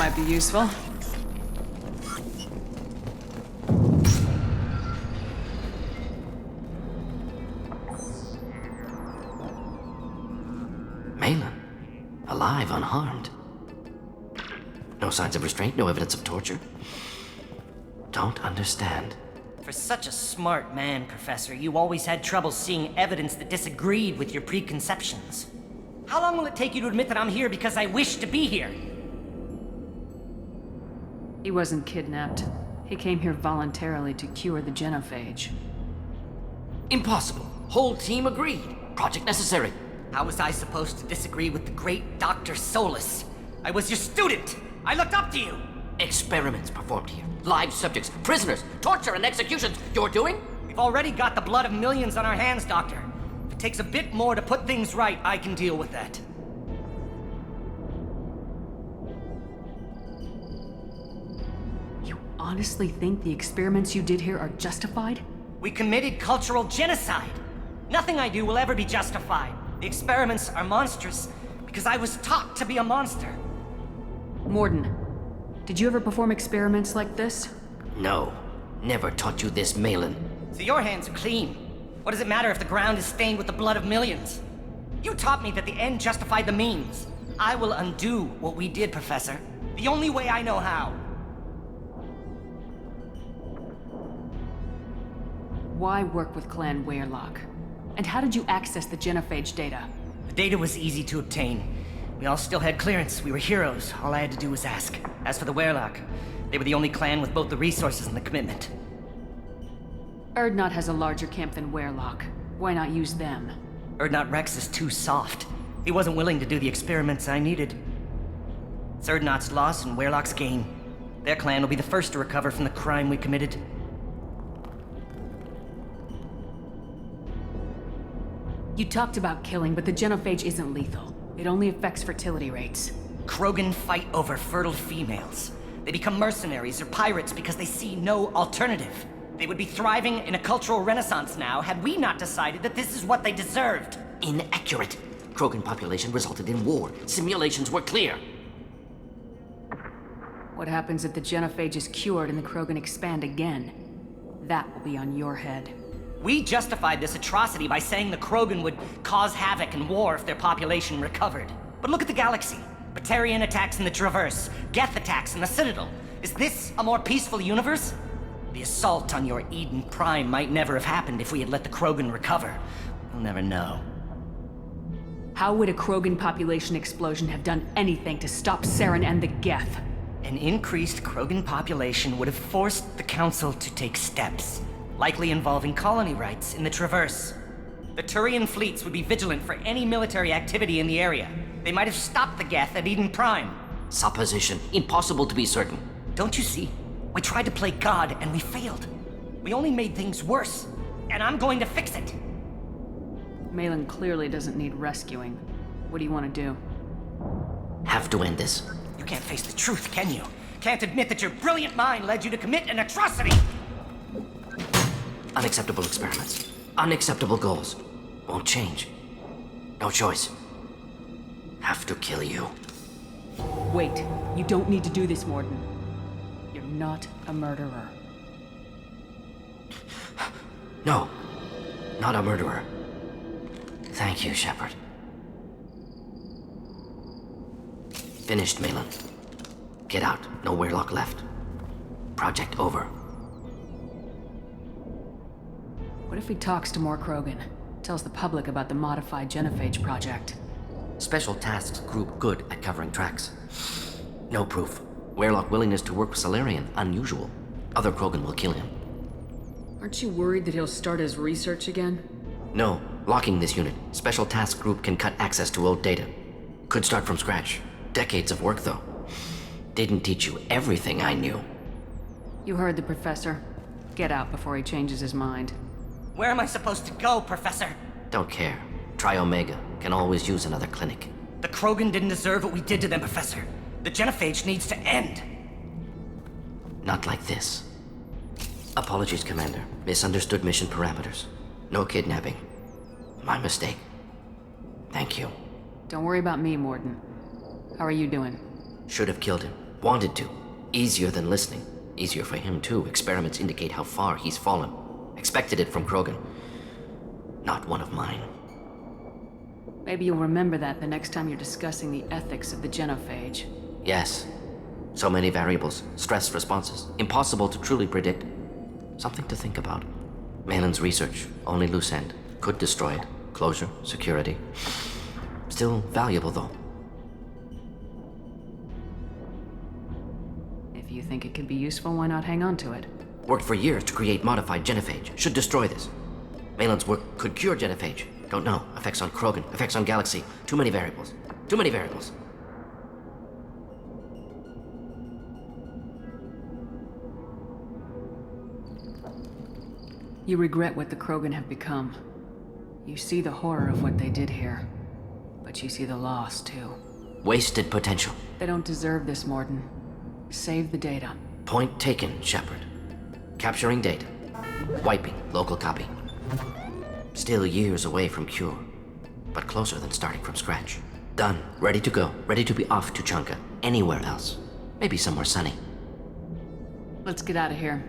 might be useful. Maelon, alive, unharmed. No signs of restraint, no evidence of torture. Don't understand. For such a smart man, Professor, you always had trouble seeing evidence that disagreed with your preconceptions. How long will it take you to admit that I'm here because I wish to be here? He wasn't kidnapped. He came here voluntarily to cure the genophage. Impossible. Whole team agreed. Project necessary. How was I supposed to disagree with the great Dr. Solus? I was your student! I looked up to you! Experiments performed here. Live subjects, prisoners, torture and executions. You're doing? We've already got the blood of millions on our hands, Doctor. If it takes a bit more to put things right, I can deal with that. You honestly think the experiments you did here are justified? We committed cultural genocide. Nothing I do will ever be justified. The experiments are monstrous because I was taught to be a monster. Mordin, did you ever perform experiments like this? No. Never taught you this, Maelon. So your hands are clean. What does it matter if the ground is stained with the blood of millions? You taught me that the end justified the means. I will undo what we did, Professor. The only way I know how. Why work with Clan Weyrloc? And how did you access the genophage data? The data was easy to obtain. We all still had clearance. We were heroes. All I had to do was ask. As for the Weyrloc, they were the only clan with both the resources and the commitment. Erdnot has a larger camp than Weyrloc. Why not use them? Erdnot Rex is too soft. He wasn't willing to do the experiments I needed. It's Erdnot's loss and Weyrloc's gain. Their clan will be the first to recover from the crime we committed. You talked about killing, but the genophage isn't lethal. It only affects fertility rates. Krogan fight over fertile females. They become mercenaries or pirates because they see no alternative. They would be thriving in a cultural renaissance now had we not decided that this is what they deserved. Inaccurate. Krogan population resulted in war. Simulations were clear. What happens if the genophage is cured and the Krogan expand again? That will be on your head. We justified this atrocity by saying the Krogan would cause havoc and war if their population recovered. But look at the galaxy. Batarian attacks in the Traverse, Geth attacks in the Citadel. Is this a more peaceful universe? The assault on your Eden Prime might never have happened if we had let the Krogan recover. We'll never know. How would a Krogan population explosion have done anything to stop Saren and the Geth? An increased Krogan population would have forced the Council to take steps, likely involving colony rights in the Traverse. The Turian fleets would be vigilant for any military activity in the area. They might have stopped the Geth at Eden Prime. Supposition. Impossible to be certain. Don't you see? We tried to play God and we failed. We only made things worse. And I'm going to fix it. Maelon clearly doesn't need rescuing. What do you want to do? Have to end this. You can't face the truth, can you? Can't admit that your brilliant mind led you to commit an atrocity! Unacceptable experiments. Unacceptable goals. Won't change. No choice. Have to kill you. Wait. You don't need to do this, Mordin. You're not a murderer. No. Not a murderer. Thank you, Shepard. Finished, Maelon. Get out. No Weyrloc left. Project over. What if he talks to more Krogan? Tells the public about the modified genophage project? Special Tasks Group good at covering tracks. No proof. Weyrloc willingness to work with Salarian, unusual. Other Krogan will kill him. Aren't you worried that he'll start his research again? No. Locking this unit. Special Task Group can cut access to old data. Could start from scratch. Decades of work, though. Didn't teach you everything I knew. You heard the professor. Get out before he changes his mind. Where am I supposed to go, Professor? Don't care. Try Omega. Can always use another clinic. The Krogan didn't deserve what we did to them, Professor. The genophage needs to end. Not like this. Apologies, Commander. Misunderstood mission parameters. No kidnapping. My mistake. Thank you. Don't worry about me, Mordin. How are you doing? Should have killed him. Wanted to. Easier than listening. Easier for him, too. Experiments indicate how far he's fallen. Expected it from Krogan. Not one of mine. Maybe you'll remember that the next time you're discussing the ethics of the genophage. Yes. So many variables, stress responses, impossible to truly predict. Something to think about. Maelon's research, only loose end. Could destroy it. Closure, security. Still valuable, though. If you think it could be useful, why not hang on to it? Worked for years to create modified genophage. Should destroy this. Maelon's work could cure genophage. Don't know. Effects on Krogan, effects on Galaxy. Too many variables. Too many variables. You regret what the Krogan have become. You see the horror of what they did here. But you see the loss, too. Wasted potential. They don't deserve this, Mordin. Save the data. Point taken, Shepard. Capturing data. Wiping local copy. Still years away from cure. But closer than starting from scratch. Done. Ready to go. Ready to be off to Chunka. Anywhere else. Maybe somewhere sunny. Let's get out of here.